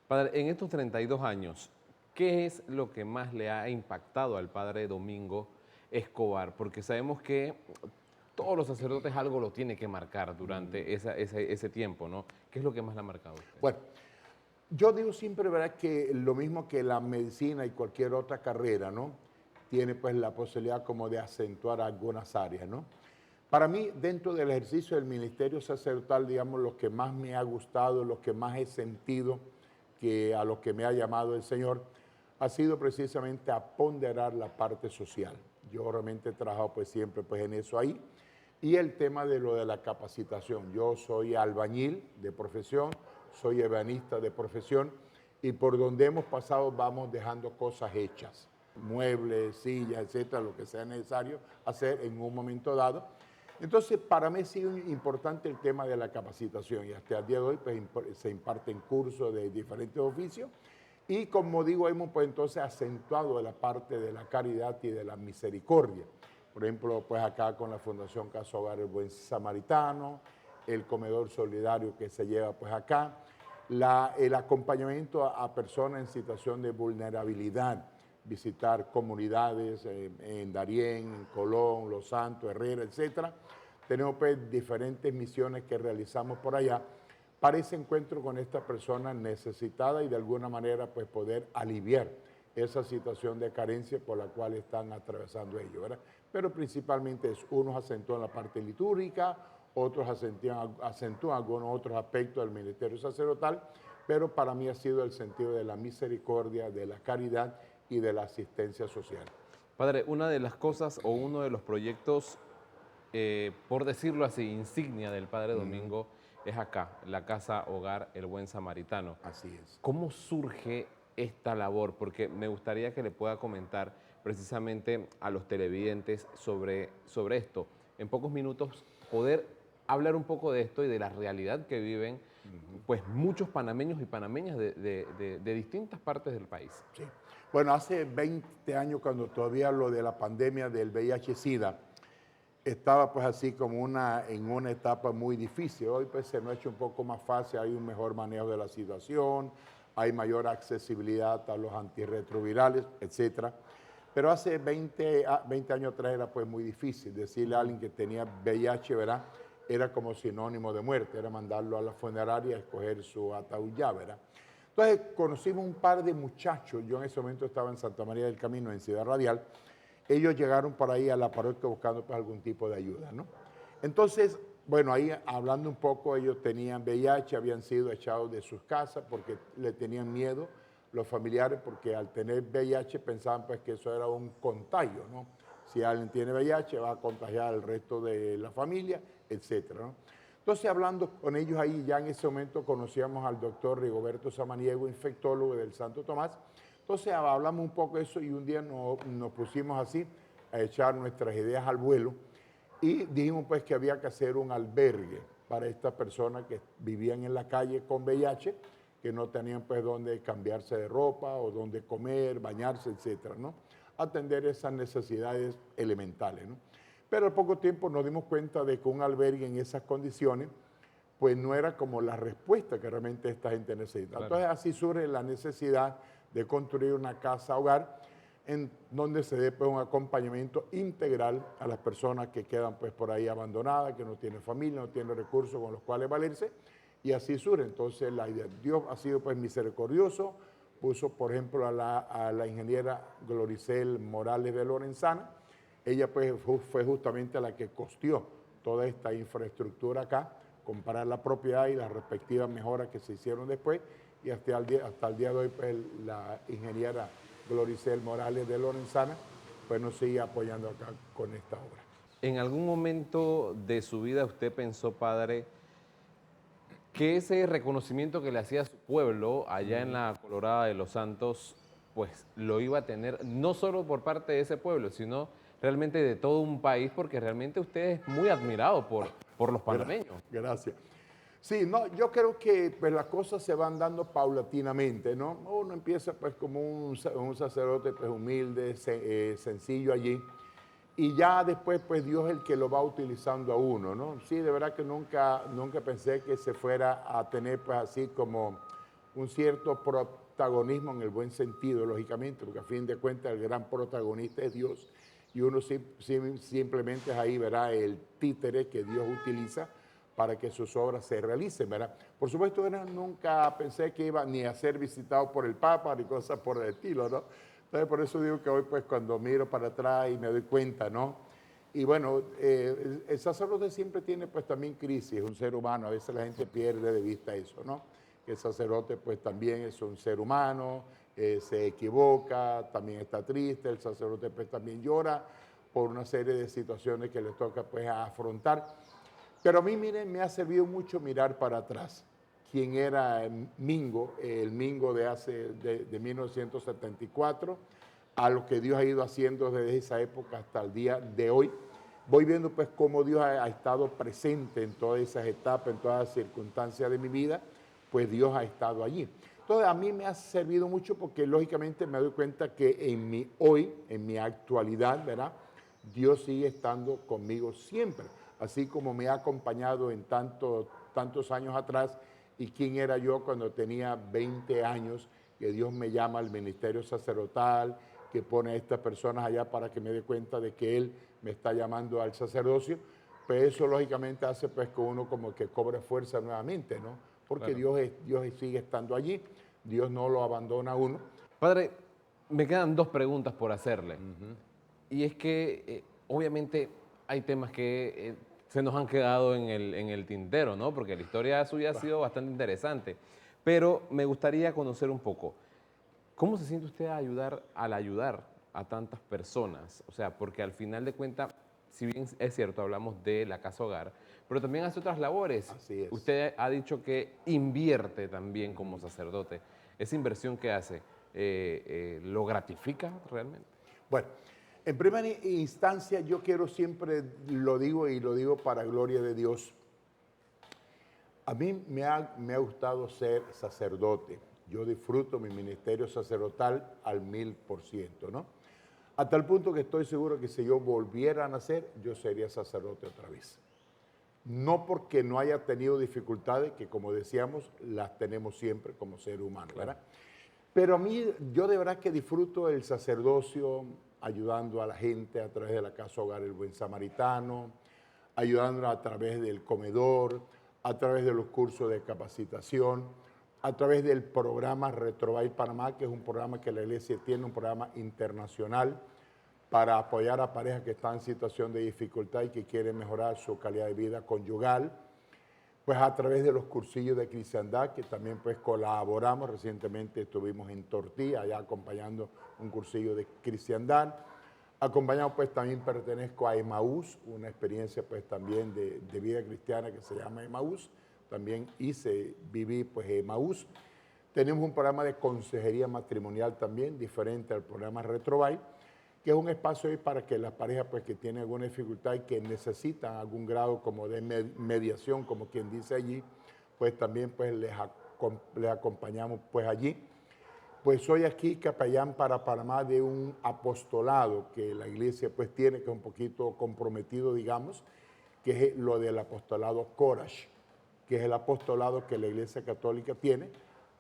Padre, en estos 32 años, ¿qué es lo que más le ha impactado al Padre Domingo Escobar? Porque sabemos que todos los sacerdotes algo lo tiene que marcar durante ese tiempo, ¿no? ¿Qué es lo que más le ha marcado a usted? Bueno, yo digo siempre, ¿verdad?, que lo mismo que la medicina y cualquier otra carrera, ¿no?, tiene pues la posibilidad como de acentuar algunas áreas, ¿no? Para mí, dentro del ejercicio del ministerio sacerdotal, digamos, lo que más me ha gustado, lo que más he sentido que a lo que me ha llamado el Señor ha sido precisamente a ponderar la parte social. Yo realmente he trabajado pues siempre pues en eso ahí. Y el tema de lo de la capacitación. Yo soy albañil de profesión, soy ebanista de profesión y por donde hemos pasado vamos dejando cosas hechas, muebles, sillas, etcétera, lo que sea necesario hacer en un momento dado. Entonces, para mí ha sido importante el tema de la capacitación y hasta el día de hoy pues, se imparten cursos de diferentes oficios y como digo, hemos pues entonces acentuado la parte de la caridad y de la misericordia. Por ejemplo, pues acá con la Fundación Casa Hogar El Buen Samaritano, el comedor solidario que se lleva pues acá, el acompañamiento a personas en situación de vulnerabilidad, visitar comunidades en Darién, en Colón, Los Santos, Herrera, etcétera. Tenemos pues diferentes misiones que realizamos por allá para ese encuentro con estas personas necesitadas y de alguna manera pues poder aliviar esa situación de carencia por la cual están atravesando ellos, ¿verdad? Pero principalmente unos acentúan la parte litúrgica, otros acentúan algunos otros aspectos del ministerio sacerdotal, pero para mí ha sido el sentido de la misericordia, de la caridad y de la asistencia social. Padre, una de las cosas o uno de los proyectos, por decirlo así, insignia del Padre Domingo es acá, la Casa Hogar El Buen Samaritano. Así es. ¿Cómo surge esta labor? Porque me gustaría que le pueda comentar precisamente a los televidentes sobre esto. En pocos minutos poder hablar un poco de esto y de la realidad que viven pues muchos panameños y panameñas de distintas partes del país. Sí. Bueno, hace 20 años, cuando todavía lo de la pandemia del VIH-Sida estaba pues así como en una etapa muy difícil. Hoy pues se nos ha hecho un poco más fácil, hay un mejor manejo de la situación, hay mayor accesibilidad a los antirretrovirales, etcétera. Pero hace 20 años atrás era pues muy difícil decirle a alguien que tenía VIH, ¿verdad? Era como sinónimo de muerte, era mandarlo a la funeraria a escoger su ataúd ya, ¿verdad? Entonces conocimos un par de muchachos, yo en ese momento estaba en Santa María del Camino, en Ciudad Radial, ellos llegaron por ahí a la parroquia buscando pues, algún tipo de ayuda, ¿no? Entonces, bueno, ahí hablando un poco, ellos tenían VIH, habían sido echados de sus casas porque le tenían miedo los familiares, porque al tener VIH pensaban pues que eso era un contagio, ¿no? Si alguien tiene VIH va a contagiar al resto de la familia, etcétera, ¿no? Entonces, hablando con ellos ahí, ya en ese momento conocíamos al doctor Rigoberto Samaniego, infectólogo del Santo Tomás. Entonces, hablamos un poco de eso y un día nos pusimos así a echar nuestras ideas al vuelo y dijimos pues que había que hacer un albergue para estas personas que vivían en la calle con VIH, que no tenían pues dónde cambiarse de ropa o dónde comer, bañarse, etcétera, ¿no? Atender esas necesidades elementales, ¿no? Pero al poco tiempo nos dimos cuenta de que un albergue en esas condiciones pues no era como la respuesta que realmente esta gente necesita. Claro. Entonces así surge la necesidad de construir una casa hogar en donde se dé pues, un acompañamiento integral a las personas que quedan pues por ahí abandonadas, que no tienen familia, no tienen recursos con los cuales valerse, y así surge entonces la idea. Dios ha sido pues misericordioso, puso por ejemplo a la ingeniera Gloricel Morales de Lorenzana. Ella pues fue justamente la que costeó toda esta infraestructura acá, comparar la propiedad y las respectivas mejoras que se hicieron después, y hasta el día de hoy pues la ingeniera Gloricel Morales de Lorenzana pues nos sigue apoyando acá con esta obra. ¿En algún momento de su vida usted pensó, padre, que ese reconocimiento que le hacía a su pueblo allá en la Colorada de los Santos, pues lo iba a tener no solo por parte de ese pueblo, sino realmente de todo un país, porque realmente usted es muy admirado por los panameños? Gracias. Sí, no, yo creo que pues, las cosas se van dando paulatinamente, ¿no? Uno empieza pues como un sacerdote pues, humilde, sencillo allí, y ya después pues Dios es el que lo va utilizando a uno, ¿no? Sí, de verdad que nunca pensé que se fuera a tener pues así como un cierto protagonismo en el buen sentido, lógicamente, porque a fin de cuentas el gran protagonista es Dios y uno simplemente es ahí, ¿verdad? El títere que Dios utiliza para que sus obras se realicen, ¿verdad? Por supuesto, ¿verdad? Nunca pensé que iba ni a ser visitado por el Papa ni cosas por el estilo, ¿no? Entonces, por eso digo que hoy, pues, cuando miro para atrás y me doy cuenta, ¿no? Y bueno, el sacerdote siempre tiene, pues, también crisis, es un ser humano, a veces la gente pierde de vista eso, ¿no? que el sacerdote pues también es un ser humano, se equivoca, también está triste, el sacerdote pues también llora por una serie de situaciones que le toca pues afrontar. Pero a mí, miren, me ha servido mucho mirar para atrás quién era Mingo, el Mingo de 1974, a lo que Dios ha ido haciendo desde esa época hasta el día de hoy. Voy viendo pues cómo Dios ha estado presente en todas esas etapas, en todas las circunstancias de mi vida, pues Dios ha estado allí. Entonces a mí me ha servido mucho porque lógicamente me doy cuenta que en mi actualidad, ¿verdad? Dios sigue estando conmigo siempre, así como me ha acompañado en tantos años atrás. ¿Y quién era yo cuando tenía 20 años? Que Dios me llama al ministerio sacerdotal, que pone a estas personas allá para que me dé cuenta de que Él me está llamando al sacerdocio. Pues eso lógicamente hace pues que uno como que cobre fuerza nuevamente, ¿no? Porque Claro. Dios sigue estando allí, Dios no lo abandona a uno. Padre, me quedan dos preguntas por hacerle. Y es que obviamente hay temas que se nos han quedado en el tintero, ¿no? Porque la historia suya ha sido bastante interesante. Pero me gustaría conocer un poco, ¿cómo se siente usted al ayudar a tantas personas? O sea, porque al final de cuentas, si bien es cierto, hablamos de la casa hogar, pero también hace otras labores. Así es. Usted ha dicho que invierte también como sacerdote. Esa inversión que hace, ¿lo gratifica realmente? Bueno, en primera instancia yo quiero siempre, lo digo y lo digo para gloria de Dios, a mí me ha gustado ser sacerdote. Yo disfruto mi ministerio sacerdotal al 1000%, ¿no? A tal punto que estoy seguro que si yo volviera a nacer, yo sería sacerdote otra vez. No porque no haya tenido dificultades, que como decíamos, las tenemos siempre como ser humano, ¿verdad? Pero a mí, yo de verdad que disfruto el sacerdocio ayudando a la gente a través de la Casa Hogar El Buen Samaritano, ayudándola a través del comedor, a través de los cursos de capacitación, a través del programa Retrobail Panamá, que es un programa que la iglesia tiene, un programa internacional para apoyar a parejas que están en situación de dificultad y que quieren mejorar su calidad de vida conyugal. Pues a través de los cursillos de cristiandad, que también pues colaboramos. Recientemente estuvimos en Tortilla, allá acompañando un cursillo de cristiandad. Acompañado pues también pertenezco a Emaús, una experiencia pues también de vida cristiana que se llama Emaús. También viví pues Emaús. Tenemos un programa de consejería matrimonial también, diferente al programa Retrobail, que es un espacio ahí para que las parejas pues, que tienen alguna dificultad y que necesitan algún grado como de mediación, como quien dice allí, pues también pues, les acompañamos pues allí. Pues soy aquí capellán para Panamá de un apostolado que la iglesia pues tiene, que es un poquito comprometido, digamos, que es lo del apostolado Courage, que es el apostolado que la iglesia católica tiene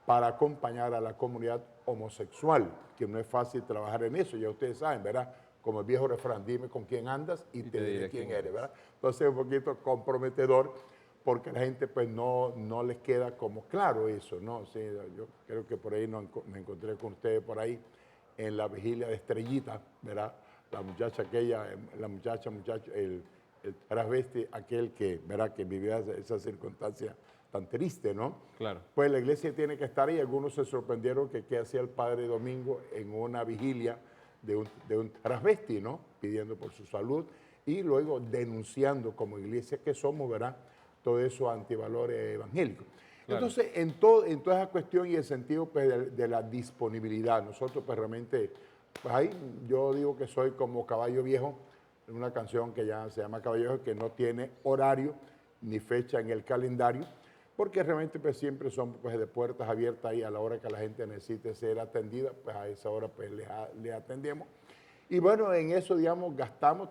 para acompañar a la comunidad homosexual, que no es fácil trabajar en eso, ya ustedes saben, ¿verdad? Como el viejo refrán, dime con quién andas y te diré quién eres, ¿verdad? Entonces es un poquito comprometedor porque a la gente pues no les queda como claro eso, ¿no? Sí, yo creo que por ahí me encontré con ustedes por ahí en la vigilia de Estrellita, ¿verdad? La muchacha aquella, muchacho, el transvesti aquel que, ¿verdad? Que vivía esa circunstancia tan triste, ¿no? Claro. Pues la iglesia tiene que estar ahí. Algunos se sorprendieron que qué hacía el Padre Domingo en una vigilia de un transvesti, ¿no? Pidiendo por su salud y luego denunciando como iglesia que somos, ¿verdad? Todo eso antivalores evangélicos. Claro. Entonces, en toda esa cuestión y el sentido pues, de la disponibilidad, nosotros pues realmente, pues ahí yo digo que soy como caballo viejo, en una canción que ya se llama Caballo Viejo, que no tiene horario ni fecha en el calendario, porque realmente pues siempre son pues de puertas abiertas ahí a la hora que la gente necesite ser atendida, pues a esa hora pues le atendemos. Y bueno, en eso, digamos, gastamos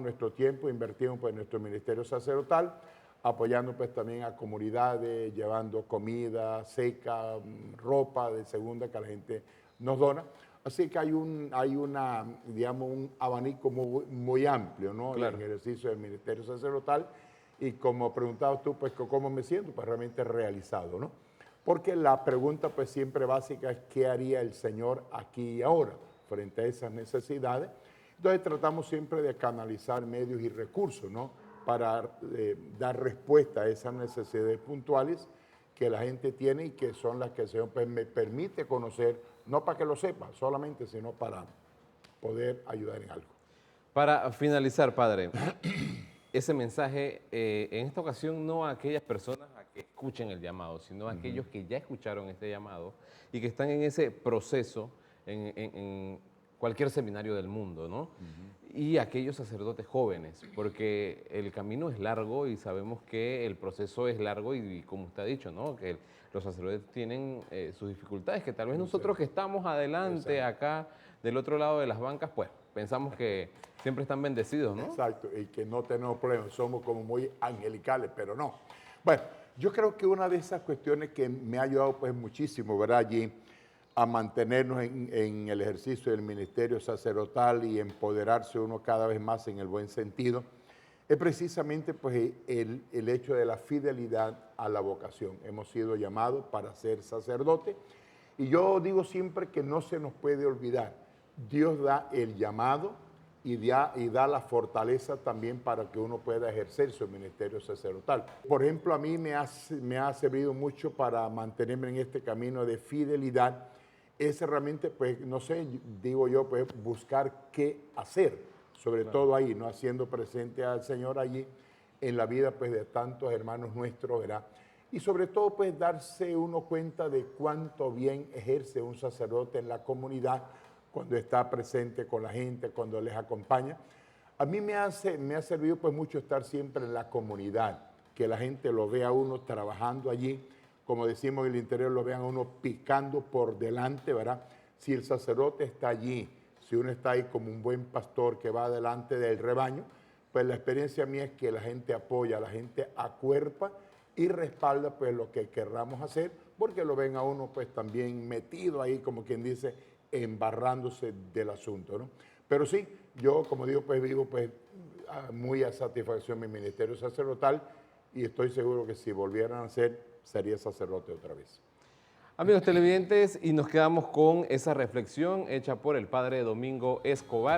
nuestro tiempo, invertimos pues en nuestro ministerio sacerdotal, apoyando pues también a comunidades, llevando comida seca, ropa de segunda que la gente nos dona. Así que hay digamos, un abanico muy amplio, ¿no? Claro. En el ejercicio del ministerio sacerdotal. Y como preguntabas tú, pues, ¿cómo me siento? Pues realmente realizado, ¿no? Porque la pregunta, pues, siempre básica es ¿qué haría el Señor aquí y ahora frente a esas necesidades? Entonces tratamos siempre de canalizar medios y recursos, ¿no? Para dar respuesta a esas necesidades puntuales que la gente tiene y que son las que el Señor pues, me permite conocer, no para que lo sepa solamente, sino para poder ayudar en algo. Para finalizar, padre, ese mensaje, en esta ocasión no a aquellas personas a que escuchen el llamado, sino a aquellos que ya escucharon este llamado y que están en ese proceso en cualquier seminario del mundo, ¿no? Y aquellos sacerdotes jóvenes, porque el camino es largo y sabemos que el proceso es largo y como usted ha dicho, ¿no? Que los sacerdotes tienen sus dificultades, que tal vez nosotros que estamos adelante, acá, del otro lado de las bancas, pues pensamos que siempre están bendecidos, ¿no? Exacto, y que no tenemos problemas, somos como muy angelicales, pero no. Bueno, yo creo que una de esas cuestiones que me ha ayudado pues muchísimo, ¿verdad? Allí a mantenernos en el ejercicio del ministerio sacerdotal y empoderarse uno cada vez más en el buen sentido, es precisamente pues el hecho de la fidelidad a la vocación. Hemos sido llamados para ser sacerdotes y yo digo siempre que no se nos puede olvidar, Dios da el llamado y da la fortaleza también para que uno pueda ejercer su ministerio sacerdotal. Por ejemplo, a mí me ha servido mucho para mantenerme en este camino de fidelidad, es realmente, pues, no sé, digo yo, pues, buscar qué hacer, sobre todo ahí, ¿no? Haciendo presente al Señor allí en la vida, pues, de tantos hermanos nuestros, ¿verdad? Y sobre todo, pues, darse uno cuenta de cuánto bien ejerce un sacerdote en la comunidad cuando está presente con la gente, cuando les acompaña. A mí me ha servido, pues, mucho estar siempre en la comunidad, que la gente lo vea a uno trabajando allí, como decimos en el interior, lo vean a uno picando por delante, ¿verdad? Si el sacerdote está allí, si uno está ahí como un buen pastor que va delante del rebaño, pues la experiencia mía es que la gente apoya, la gente acuerpa y respalda pues lo que querramos hacer, porque lo ven a uno pues también metido ahí, como quien dice, embarrándose del asunto, ¿no? Pero sí, yo como digo, pues vivo pues muy a satisfacción mi ministerio sacerdotal y estoy seguro que si volvieran a ser, sería sacerdote otra vez. Amigos televidentes, y nos quedamos con esa reflexión hecha por el padre Domingo Escobar.